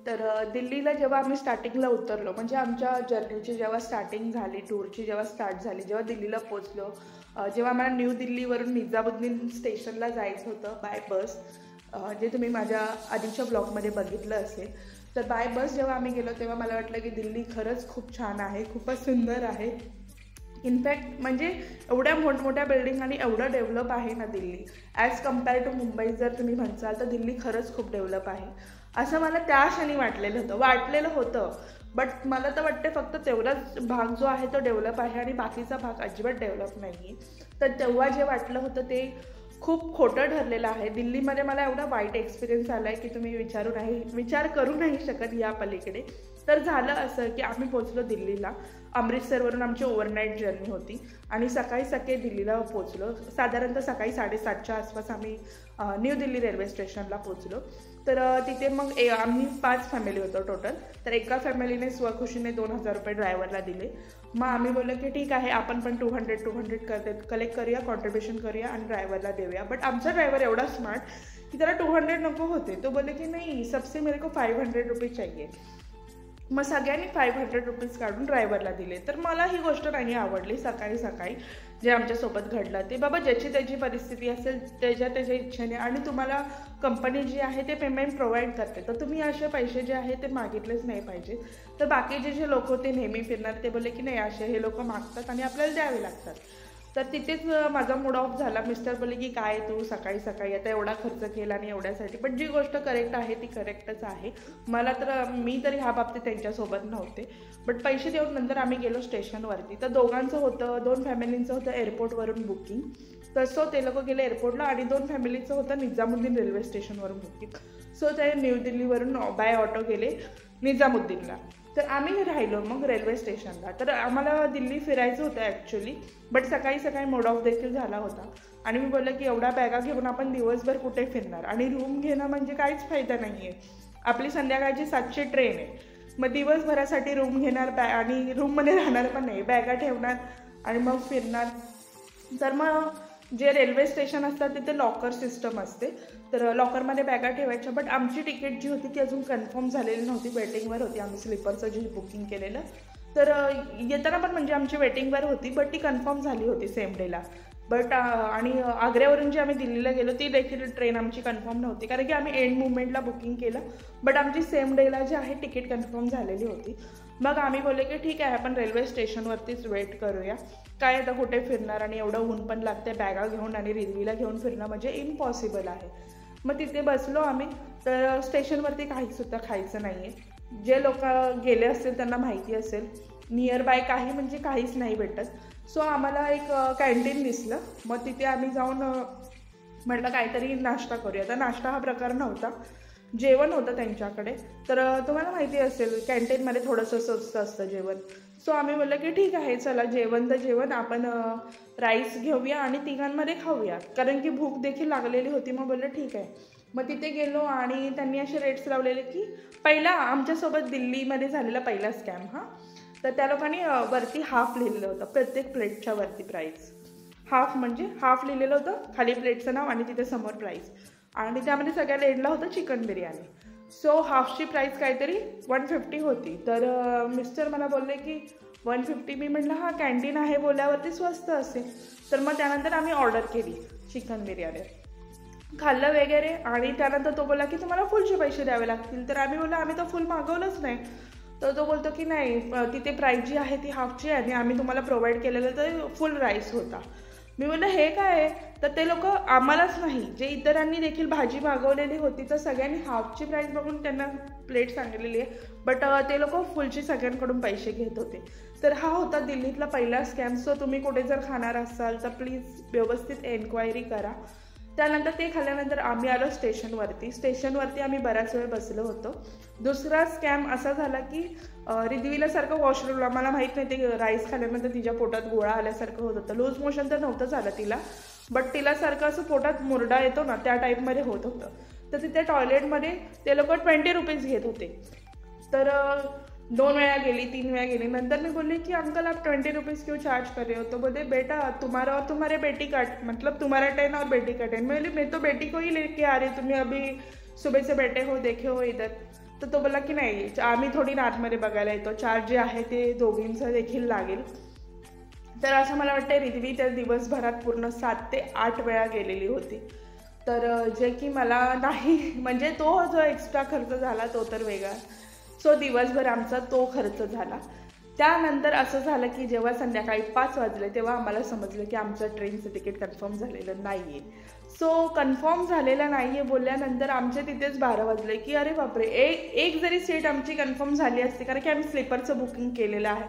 तर दिल्लीला जेव्हा आम्ही स्टार्टिंगला उतरलो, म्हणजे आमच्या जर्नीची जेव्हा स्टार्टिंग झाली, टूरची जेव्हा स्टार्ट झाली, जेव्हा दिल्लीला पोचलो, जेव्हा आम्हाला न्यू दिल्लीवरून निजामुद्दीन स्टेशनला जायचं होतं बाय बस, जे तुम्ही माझ्या आधीच्या ब्लॉगमध्ये बघितलं असेल. तर बाय बस जेव्हा आम्ही गेलो तेव्हा मला वाटलं की दिल्ली खरंच खूप छान आहे, खूपच सुंदर आहे. इनफॅक्ट म्हणजे एवढ्या मोठमोठ्या बिल्डिंग आणि एवढं डेव्हलप आहे ना Delhi, as compare to Mumbai जर तुम्ही म्हणसाल तर दिल्ली खरंच खूप डेव्हलप आहे असं मला त्या क्षणी वाटलेलं होतं. बट मला तर वाटते फक्त तेवढाच भाग जो आहे तो डेव्हलप आहे आणि बाकीचा भाग अजिबात डेव्हलप नाही आहे. तर तेव्हा जे वाटलं होतं ते खूप खोटं ठरलेलं आहे. दिल्लीमध्ये मला एवढा वाईट एक्सपिरियन्स आला आहे की तुम्ही विचार करू नाही शकत या पलीकडे. तर झालं असं की आम्ही पोचलो दिल्लीला. अमृतसरवरून आमची ओव्हरनाईट जर्नी होती आणि सकाळी दिल्लीला पोचलो. साधारणतः सकाळी 7:30च्या आसपास आम्ही न्यू दिल्ली रेल्वे स्टेशनला पोचलो. तर तिथे मग आम्ही 5 फॅमिली होतो टोटल. तर एका फॅमिलीने स्वखुशीने 2,000 रुपये ड्रायव्हरला दिले. मग आम्ही बोललो की ठीक आहे, आपण पण 200 कलेक्ट करूया, कॉन्ट्रीब्युशन करूया आणि ड्रायव्हरला देऊया. बट आमचा ड्रायव्हर एवढा स्मार्ट की त्याला 200 नको होते. तो बोलले की नाही, सबसे मेरे को 500 रुपीज चाहिए. मग सगळ्यांनी 500 रुपीज काढून ड्रायव्हरला दिले. तर मला ही गोष्ट नाही आवडली. सकाळी जे आमच्यासोबत घडलं ते बाबा ज्याची त्याची परिस्थिती असेल त्याच्या इच्छेने, आणि तुम्हाला कंपनी जी आहे ते पेमेंट प्रोव्हाइड करते, तर तुम्ही असे पैसे जे आहे ते मागितलेच नाही पाहिजे. तर बाकीचे जे लोक होते नेहमी फिरणार ते बोलले की नाही, असे हे लोक मागतात आणि आपल्याला द्यावे लागतात. तर तिथेच माझा मूड ऑफ झाला. मिस्टर बोलले की काय तू सकाळी आता एवढा खर्च केला आणि एवढ्यासाठी. पण जी गोष्ट करेक्ट आहे ती करेक्टच आहे. मी तरी ह्या बाबतीत त्यांच्यासोबत नव्हते. बट पैसे देऊन नंतर आम्ही गेलो स्टेशनवरती. तर दोघांचं होतं, 2 फॅमिलींचं होतं एअरपोर्टवरून बुकिंग. तसं ते लोक गेले एअरपोर्टला आणि 2 फॅमिलीचं होतं निजामुद्दीन रेल्वे स्टेशनवरून बुकिंग. सो ते न्यू दिल्लीवरून बाय ऑटो गेले निजामुद्दीनला. तर आम्ही राहिलो मग रेल्वे स्टेशनला. तर आम्हाला दिल्ली फिरायचं होतं ॲक्च्युली, बट सकाळी मूड ऑफ देखील झाला होता. आणि मी बोललं की एवढ्या बॅगा घेऊन आपण दिवसभर कुठे फिरणार, आणि रूम घेणं म्हणजे काहीच फायदा नाही आहे. आपली संध्याकाळची 7ची ट्रेन आहे. मग दिवसभरासाठी रूम घेणार आणि रूममध्ये राहणार पण नाही, बॅगा ठेवणार आणि मग फिरणार. तर मग जे रेल्वे स्टेशन असतात तिथे लॉकर सिस्टम असते. तर लॉकरमध्ये बॅगा ठेवायच्या. बट आमची तिकीट जी होती ती अजून कन्फर्म झालेली नव्हती, वेटिंगवर होती. आम्ही स्लीपरचं जे बुकिंग केलेलं, तर येताना पण म्हणजे आमची वेटिंगवर होती, बट ती कन्फर्म झाली होती सेम डेला. बट आणि आग्र्यावरून जी आम्ही दिल्लीला गेलो ती देखील ट्रेन आमची कन्फर्म नव्हती, कारण की आम्ही एंड मुवमेंटला बुकिंग केलं. बट आमची सेम डेला जी आहे तिकीट कन्फर्म झालेली होती. मग आम्ही बोलले की ठीक आहे, आपण रेल्वे स्टेशनवरतीच वेट करूया. काय आता कुठे फिरणार, आणि एवढं ऊन पण लागते, बॅगा घेऊन आणि रिद्वीला घेऊन फिरणं म्हणजे इम्पॉसिबल आहे. मग तिथे बसलो आम्ही. तर स्टेशनवरती काहीसुद्धा खायचं नाही आहे. जे लोक गेले असतील त्यांना माहिती असेल, नियर बाय काही म्हणजे काहीच नाही भेटत. सो आम्हाला एक कॅन्टीन दिसलं. मग तिथे आम्ही जाऊन म्हटलं काहीतरी नाश्ता करूया. तर नाश्ता हा प्रकार नव्हता, जेवण होतं त्यांच्याकडे. तर तुम्हाला माहिती असेल कॅन्टीनमध्ये थोडंसं स्वस्त असतं जेवण. सो आम्ही बोललं की ठीक आहे, चला जेवण आपण राईस घेऊया आणि तिघांमध्ये खाऊया, कारण की भूक देखील लागलेली होती. मग बोललं ठीक आहे. मग तिथे गेलो आणि त्यांनी असे रेट्स लावलेले की पहिला आमच्यासोबत दिल्लीमध्ये झालेला पहिला स्कॅम तर त्या लोकांनी वरती हाफ लिहिलेलं होतं, प्रत्येक प्लेटच्या वरती प्राईस. हाफ म्हणजे हाफ लिहिलेलं होतं, खाली प्लेटचं नाव आणि तिथे समोर प्राईस, आणि त्यामध्ये सगळ्याला एंडला होतं चिकन बिर्याणी. सो हाफची प्राईस काहीतरी 150 होती. तर मिस्टर मला बोलले की 150. मी म्हटलं हा कॅन्टीन आहे बोलल्यावरती स्वस्त असेल. तर मग त्यानंतर आम्ही ऑर्डर केली चिकन बिर्याणी, खाल्लं वगैरे. आणि त्यानंतर तो बोलला की तुम्हाला फुलचे पैसे द्यावे लागतील. तर आम्ही बोललो आम्ही तर फुल मागवलंच नाही. तर तो बोलतो की नाही, तिथे प्राईस जी आहे ती हाफची आहे आणि आम्ही तुम्हाला प्रोव्हाइड केलेलं तर फुल राईस होता. मी बोललं हे काय आहे. तर ते लोक आम्हालाच नाही, जे इतरांनी देखील भाजी मागवलेली होती तर सगळ्यांनी हाफची प्राईस बघून त्यांना प्लेट सांगितलेली आहे, बट ते लोक फुलची सगळ्यांकडून पैसे घेत होते. तर हा होता दिल्लीतला पहिला स्कॅम. सो तुम्ही कुठे जर खाणार असाल तर प्लीज व्यवस्थित एन्क्वायरी करा. त्यानंतर ते खाल्ल्यानंतर आम्ही आलो स्टेशनवरती आम्ही बराच वेळ बसलो होतो. दुसरा स्कॅम असा झाला की रिद्वीला सारखं वॉशरूमला, मला माहीत नाही ते राईस खाल्ल्यानंतर तिच्या पोटात गोळा आल्यासारखं होत होतं. लूज मोशन तर नव्हतं झालं तिला, बट तिला सारखं असं पोटात मुरडा येतो ना त्या टाईपमध्ये होत होतं. तर तिथे टॉयलेटमध्ये ते लोक 20 रुपीज घेत होते. तर 2 वेळा गेली, 3 वेळा गेली. नंतर मी बोलली की अंकल आप 20 रुपीज़ क्यों चार्ज कर रहे हो. तो बोले बेटा तुम्हारा और तुम्हारे बेटी का, मतलब तुम्हारा 10 और बेटी का 10. मैं बोली मैं तो बेटी को ही लेके आ रही, तुम्हें अभी सुबह से बैठे हो देखे हो इधर. तर तो बोलला की नाही, आम्ही थोडी आतमध्ये बघायला येतो, चार्ज जे आहे ते दोघींचं देखील लागेल. तर असं मला वाटतं रिद्वी त्या दिवसभरात पूर्ण 7 ते 8 वेळा गेलेली होती. तर जे की मला नाही, म्हणजे तो जो एक्स्ट्रा खर्च झाला तो तर वेगळा. सो दिवसभर आमचा तो खर्च झाला. त्यानंतर असं झालं की जेव्हा संध्याकाळी 5 वाजले तेव्हा आम्हाला समजलं की आमचं ट्रेनचं तिकीट कन्फर्म झालेलं नाही आहे. सो कन्फर्म झालेलं नाही आहे बोलल्यानंतर आमचे तिथेच 12 वाजले की अरे बापरे, एक जरी सीट आमची कन्फर्म झाली असते, कारण की आम्ही स्लीपरचं बुकिंग केलेलं आहे.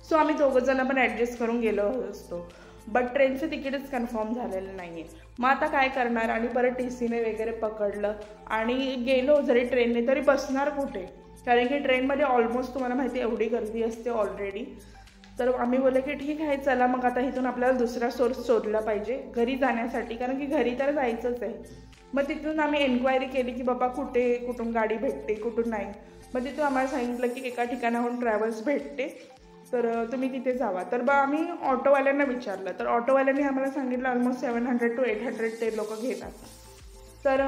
सो आम्ही दोघंजणं पण ॲडजस्ट करून गेलो असतो. बट ट्रेनचं तिकीटच कन्फर्म झालेलं नाही आहे. मग आता काय करणार, आणि परत TCने वगैरे पकडलं आणि गेलो जरी ट्रेनने तरी बसणार कुठे, कारण की ट्रेनमध्ये ऑलमोस्ट तुम्हाला माहिती एवढी गर्दी असते ऑलरेडी. तर आम्ही बोललो की ठीक आहे, चला मग आता इथून आपल्याला दुसरा सोर्स शोधला पाहिजे घरी जाण्यासाठी, कारण की घरी तर जायचंच आहे. मग तिथून आम्ही एन्क्वायरी केली की बाबा कुठून गाडी भेटते, कुठून नाही. मग तिथून आम्हाला सांगितलं की एका ठिकाणाहून ट्रॅव्हल्स भेटते, तर तुम्ही तिथे जावा. तर बा आम्ही ऑटोवाल्यांना विचारलं, तर ऑटोवाल्यांनी आम्हाला सांगितलं ऑलमोस्ट 700 to 800 ते लोक घेतात. तर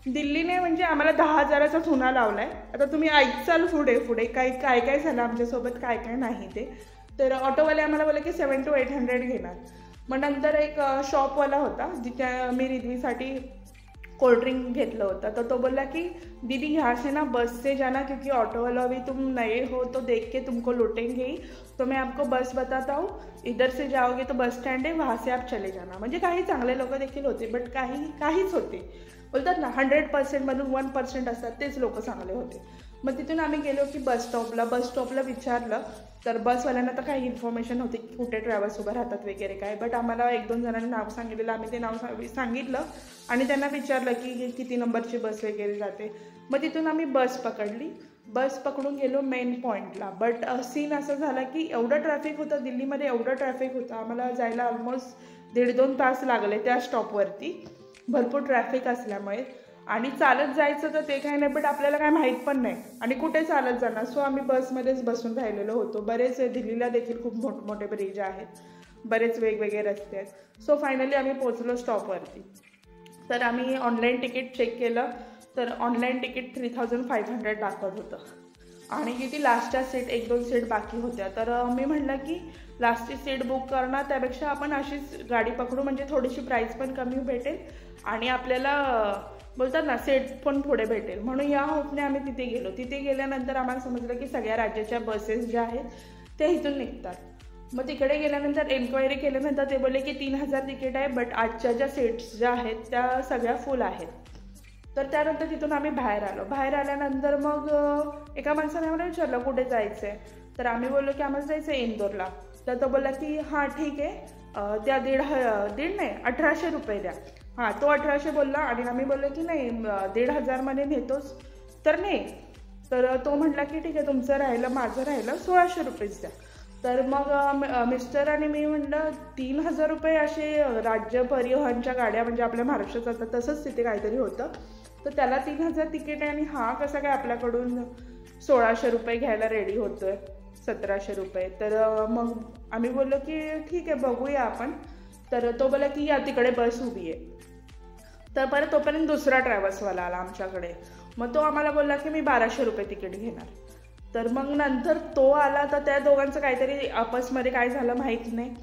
दिल्लीने म्हणजे आम्हाला 10,000चा चुना लावला आहे. आता तुम्ही ऐकचाल पुढे काय झालं आमच्यासोबत, काय नाही ते. तर ऑटोवाले आम्हाला बोलले की 700 to 800 घेणार. मग नंतर एक शॉपवाला होता जिथे मी रिद्वीसाठी कोल्ड्रिंक घेतलं होतं, तर तो बोला कि दीदी यहाँ से ना बस से जाना, क्योंकि ऑटो वाला भी तुम नए हो तो देख के तुमको लूटेंगे ही, तो मैं आपको बस बताता हूँ, इधर से जाओगे तो बस स्टँड आहे, वहाँ से आप चले जाना. म्हणजे काही चांगले लोक देखील होते, बट काहीच होते बोलतात ना 100% मधून 1% असतात तेच लोक चांगले होते. मग तिथून आम्ही गेलो की बस स्टॉपला विचारलं, तर बसवाल्यांना तर काही इन्फॉर्मेशन होती की कुठे ट्रॅव्हल्स उभं राहतात वगैरे काय, बट आम्हाला 1-2 जणांनी नाव सांगितलेलं, आम्ही ते नाव सांगितलं आणि त्यांना विचारलं की किती नंबरची बस वगैरे जाते. मग तिथून आम्ही बस पकडून गेलो मेन पॉईंटला. बट सीन असं झाला की एवढं ट्रॅफिक होतं दिल्लीमध्ये, एवढं ट्रॅफिक होतं, आम्हाला जायला ऑलमोस्ट 1.5-2 तास लागले त्या स्टॉपवरती, भरपूर ट्रॅफिक असल्यामुळे. आणि चालत जायचं तर ते काही नाही, बट आपल्याला काय माहीत पण नाही आणि कुठे चालत जाणार. सो आम्ही बसमध्येच बसून राहिलेलो होतो. बरेच दिल्लीला देखील खूप मोठमोठे ब्रिज आहेत, बरेच वेगवेगळे रस्ते आहेत. सो फायनली आम्ही पोचलो स्टॉपवरती. तर आम्ही ऑनलाईन तिकीट चेक केलं, तर ऑनलाईन तिकीट 3,500 दाखवत होतं आणि किती लास्टच्या सीट 1-2 सीट बाकी होत्या. तर मी म्हटलं की लास्टची सीट बुक करणार त्यापेक्षा आपण अशीच गाडी पकडू, म्हणजे थोडीशी प्राईस पण कमी भेटेल आणि आपल्याला बोलतात ना सीट पण पुढे भेटेल. म्हणून या होपने आम्ही तिथे गेलो. तिथे गेल्यानंतर आम्हाला समजलं की सगळ्या राज्याच्या बसेस ज्या आहेत त्या इथून निघतात. मग तिकडे गेल्यानंतर एन्क्वायरी केल्यानंतर ते बोलले की 3,000 तिकीट आहे, बट आजच्या ज्या सीट्स ज्या आहेत त्या सगळ्या फुल आहेत. तर त्यानंतर तिथून आम्ही बाहेर आल्यानंतर मग एका माणसाने आम्हाला विचारलं कुठे जायचं आहे. तर आम्ही बोललो की आम्हाला जायचं आहे इंदोरला. तर तो बोलला की हां ठीक आहे, त्या 1,800 रुपये द्या. हां, तो 1,800 बोलला आणि आम्ही बोललो की नाही 1,500 नेतोच तर नाही. तर तो म्हटला की ठीक आहे, तुमचं राहिलं माझं राहिलं 1,600 रुपयेच द्या. तर मग मिस्टर आणि मी म्हटलं 3,000 रुपये असे राज्य परिवहनच्या गाड्या म्हणजे आपल्या महाराष्ट्रात जातात तसंच तिथे काहीतरी होतं. तर त्याला 3,000 तिकीट आहे आणि हा कसा काय आपल्याकडून 1,600 रुपये घ्यायला रेडी होतोय, 1,700 रुपये. तर मग आम्ही बोललो की ठीक आहे बघूया आपण. तर तो बोला की या तिकडे बस उभी आहे. तर परत तोपर्यंत दुसरा ट्रॅव्हल्सवाला आला आमच्याकडे. मग तो आम्हाला बोलला की मी 1,200 रुपये तिकीट घेणार. तर मग नंतर तो आला, तर त्या दोघांचं काहीतरी आपसमध्ये काय झालं माहीत नाही.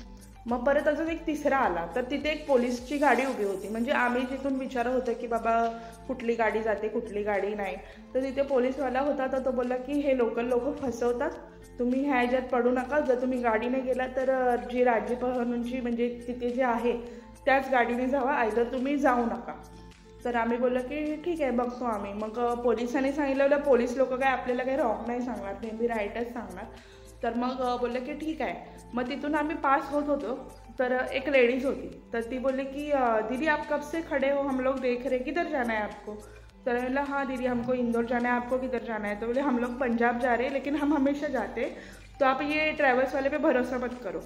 मग परत अजून एक तिसरा आला, तर तिथे एक पोलीसची गाडी उभी होती. म्हणजे आम्ही जिथून विचारत होतो की बाबा कुठली गाडी जाते कुठली गाडी नाही, तर तिथे पोलीसवाला होता. तर तो बोलला की हे लोकल लोक फसवतात, तुम्ही ह्या ह्याच्यात पडू नका. जर तुम्ही गाडीने गेला तर जी राज्य परिवहनची म्हणजे तिथे जे आहे त्याच गाडीने जावा, आयदर तुम्ही जाऊ नका. तर आम्ही बोललो की ठीक आहे बघतो आम्ही. मग पोलिसांनी सांगितलं पोलीस लोक काय आपल्याला काही रॉंग नाही सांगणार, नेहमी राईटच सांगणार. तर मग बोलले की ठीक आहे. मग तिथून आम्ही पास होत होतो, तर एक लेडीज होती. तर ती बोलली की दीदी आप कब से खड़े हो, हम लोग देख रहे किधर जाना है आपको. तर बोला हाँ दीदी हमको इंदौर जाना है, आपको किधर जाना है. तो बोले हम लोग पंजाब जा रहे हैं, लेकिन हम हमेशा जाते, तो आप ये ट्रॅव्हल्स वाले पे भरोसा मत करो.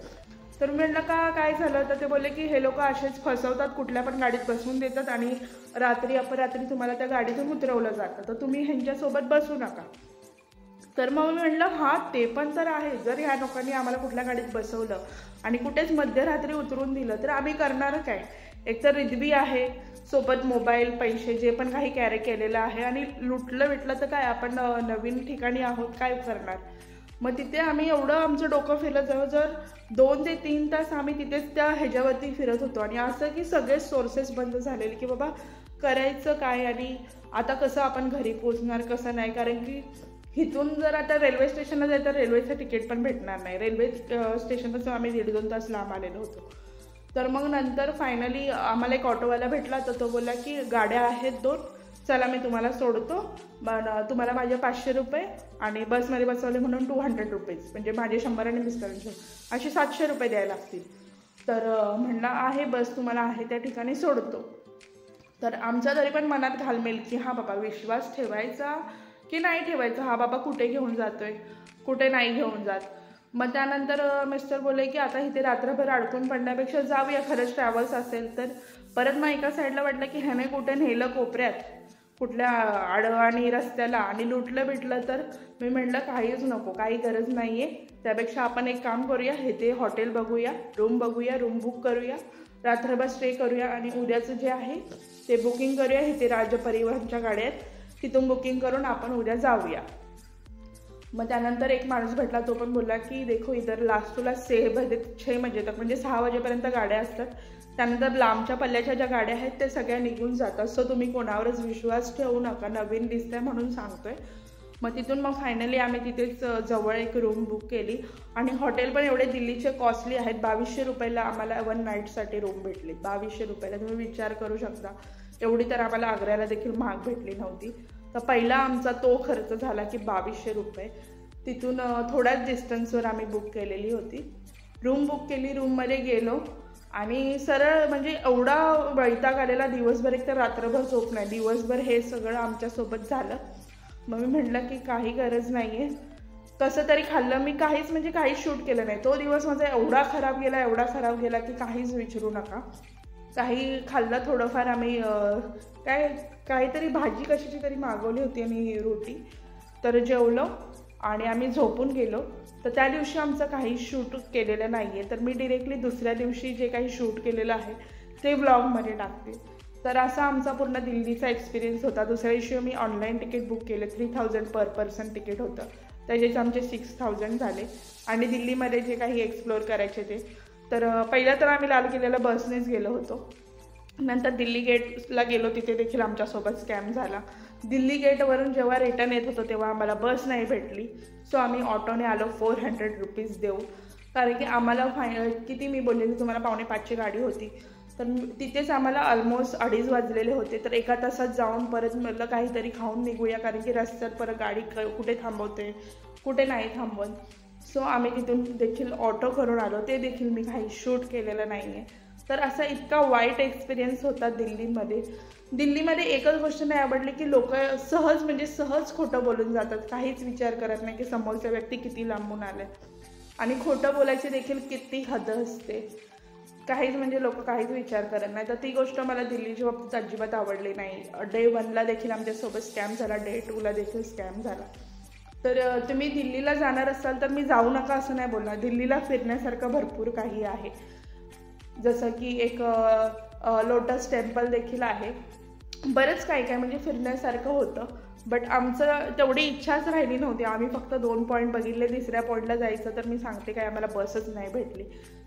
तर म्हटलं का काय झालं. तर ते बोलले की हे लोक असेच फसवतात, कुठल्या पण गाडीत बसवून देतात आणि रात्री अपरात्री तुम्हाला त्या गाडीतून उतरवलं जातं, तर तुम्ही ह्यांच्यासोबत बसू नका. तर मग मी म्हटलं हां ते पण तर आहे, जर ह्या लोकांनी आम्हाला कुठल्या गाडीत बसवलं आणि कुठेच मध्यरात्री उतरून दिलं तर आम्ही करणार काय. एकतर रिद्वी आहे, सोबत मोबाईल, पैसे जे पण काही कॅरी केलेलं आहे. आणि लुटलं तर काय, आपण नवीन ठिकाणी आहोत, काय करणार. मग तिथे आम्ही एवढं आमचं डोकं फिरलं, जवळजवळ 2 ते 3 तास आम्ही तिथेच त्या ह्याच्यावरती फिरत होतो. आणि असं की सगळेच सोर्सेस बंद झालेले की बाबा करायचं काय आणि आता कसं आपण घरी पोचणार, कसं नाही. कारण की इथून जर आता रेल्वे स्टेशनला जायचं तर रेल्वेचं तिकीट पण भेटणार नाही. रेल्वे स्टेशनपासून आम्ही 1.5-2 तास लांब आलेलो होतो. तर मग नंतर फायनली आम्हाला एक ऑटोवाला भेटला, तर तो बोलला की गाड्या आहेत 2, चला मी तुम्हाला सोडतो, पण तुम्हाला माझे 500 रुपये आणि बसमध्ये बसवले म्हणून 200 रुपीज, म्हणजे माझे 100 आणि मिस्टरांचे असे 700 रुपये द्यायला लागतील. तर म्हणलं आहे बस तुम्हाला आहे त्या ठिकाणी सोडतो. तर आमच्या तरी पण मनात घालमेल की हा बाबा विश्वास ठेवायचा की नाही ठेवायचा, हा बाबा कुठे घेऊन जातोय, कुठे नाही घेऊन जात. मग त्यानंतर मिस्टर बोलले की आता इथे रात्रभर अडकून पडण्यापेक्षा जाऊया, खरंच ट्रॅव्हल्स असेल तर. परत मग एका साईडला वाटलं की ह्याने कुठे नेलं कोपऱ्यात, कुठल्या अडवाणी रस्त्याला आणि लुटलं बिटलं तर. मी म्हटलं काहीच नको, काही गरज नाही आहे. त्यापेक्षा आपण एक काम करूया, इथे हॉटेल बघूया, रूम बुक करूया, रात्रभर स्टे करूया आणि उद्याचं जे आहे ते बुकिंग करूया. इथे राज्य परिवहनच्या गाड्या आहेत, तिथून बुकिंग करून आपण उद्या जाऊया. मग त्यानंतर एक माणूस भेटला, तो पण बोलला की देखो इधर लास्ट तुला 6 बजे तक म्हणजे 6 वाजेपर्यंत गाड्या असतात. त्यानंतर लांबच्या पल्ल्याच्या ज्या गाड्या आहेत त्या सगळ्या निघून जातात. सो तुम्ही कोणावरच विश्वास ठेवू नका, नवीन दिसतंय म्हणून सांगतोय. मग तिथून मग फायनली आम्ही तिथेच जवळ एक रूम बुक केली. आणि हॉटेल पण एवढे दिल्लीचे कॉस्टली आहेत. 2200 रुपयाला आम्हाला 1 नाईटसाठी रूम भेटली. 2200 रुपयाला तुम्ही विचार करू शकता. एवढी तर आम्हाला आग्र्याला देखील महाग भेटली नव्हती. तर पहिला आमचा तो खर्च झाला की 2200 रुपये. तिथून थोड्याच डिस्टन्सवर आम्ही बुक केलेली होती. रूम बुक केली, रूममध्ये गेलो आणि सरळ म्हणजे एवढा वैताग आलेला, दिवसभर एक तर रात्रभर झोप नाही, दिवसभर हे सगळं आमच्यासोबत झालं. मग मी म्हटलं की काही गरज नाही आहे, कसं तरी खाल्लं. मी काहीच शूट केलं नाही. तो दिवस माझा एवढा खराब गेला की काहीच विचारू नका. काही खाल्लं थोडंफार आम्ही, काहीतरी भाजी कशाची तरी मागवली होती आणि रोटी. तर जेवलो आणि आम्ही झोपून गेलो. तर त्या दिवशी आमचं काही शूट केलेलं नाही आहे. तर मी डिरेक्टली दुसऱ्या दिवशी जे काही शूट केलेलं आहे ते व्लॉगमध्ये टाकते. तर असा आमचा पूर्ण दिल्लीचा एक्सपिरियन्स होता. दुसऱ्या दिवशी मी ऑनलाईन तिकीट बुक केले, 3000 पर पर्सन तिकीट होतं. त्याचेच आमचे 6000 झाले. आणि दिल्लीमध्ये जे काही एक्सप्लोअर करायचे ते, तर पहिलं तर आम्ही लाल किल्ल्याला बसनेच गेलो होतो. नंतर दिल्ली गेटला गेलो, तिथे देखील आमच्यासोबत स्कॅम झाला. दिल्ली गेटवरून जेव्हा रिटर्न येत होतो तेव्हा आम्हाला बस नाही भेटली. सो आम्ही ऑटोने आलो 400 रुपीज देऊ. कारण की आम्हाला किती मी बोललेली तुम्हाला 4:45ची गाडी होती. तर तिथेच आम्हाला ऑलमोस्ट 2:30 वाजलेले होते. तर एका तासात जाऊन परत म्हटलं काहीतरी खाऊन निघूया, कारण की रस्त्यात परत गाडी कुठे थांबवते, कुठे नाही थांबवत. सो आम्ही तिथून देखील ऑटो करून आलो. ते देखील मी काही शूट केलेलं नाही आहे. तर असा इतका वाईट एक्सपिरियन्स होता दिल्लीमध्ये. दिल्लीमध्ये एकच गोष्ट नाही आवडली की लोक सहज खोटं बोलून जातात. काहीच विचार करत नाही की समोरचा व्यक्ती किती लांबून आलाय. आणि खोटं बोलायची देखील किती हद असते. लोक काहीच विचार करत नाही. तर ती गोष्ट मला दिल्लीच्या बाबतीत अजिबात आवडली नाही. डे 1ला देखील आमच्यासोबत स्कॅम झाला, डे 2ला देखील स्कॅम झाला. तर तुम्ही दिल्लीला जाणार असाल तर मी जाऊ नका असं नाही बोलणार. दिल्लीला फिरण्यासारखं भरपूर काही आहे. जसं की एक लोटस टेम्पल देखील आहे. बरंच काय फिरण्यासारखं होतं. बट आमचं तेवढी इच्छाच राहिली नव्हती. आम्ही फक्त 2 पॉईंट बघितले. 3ऱ्या पॉईंटला जायचं तर मी सांगते काय आम्हाला बसच नाही भेटली.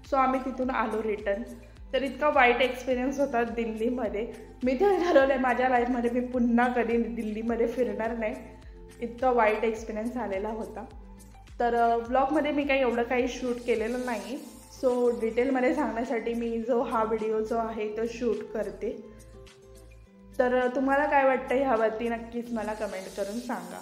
सो आम्ही तिथून आलो रिटर्न. तर इतका वाईट एक्सपिरियन्स होता दिल्लीमध्ये. मी तर ठरवलं माझ्या लाईफमध्ये मी पुन्हा कधी दिल्लीमध्ये फिरणार नाही. इतका वाईट एक्सपिरियन्स आलेला होता. तर व्लॉगमध्ये मी एवढं काही शूट केलेलं नाही. सो डिटेलमध्ये सांगण्यासाठी मी हा व्हिडिओ जो आहे तो शूट करते. तर तुम्हाला काय वाटतं ह्यावरती नक्कीच मला कमेंट करून सांगा.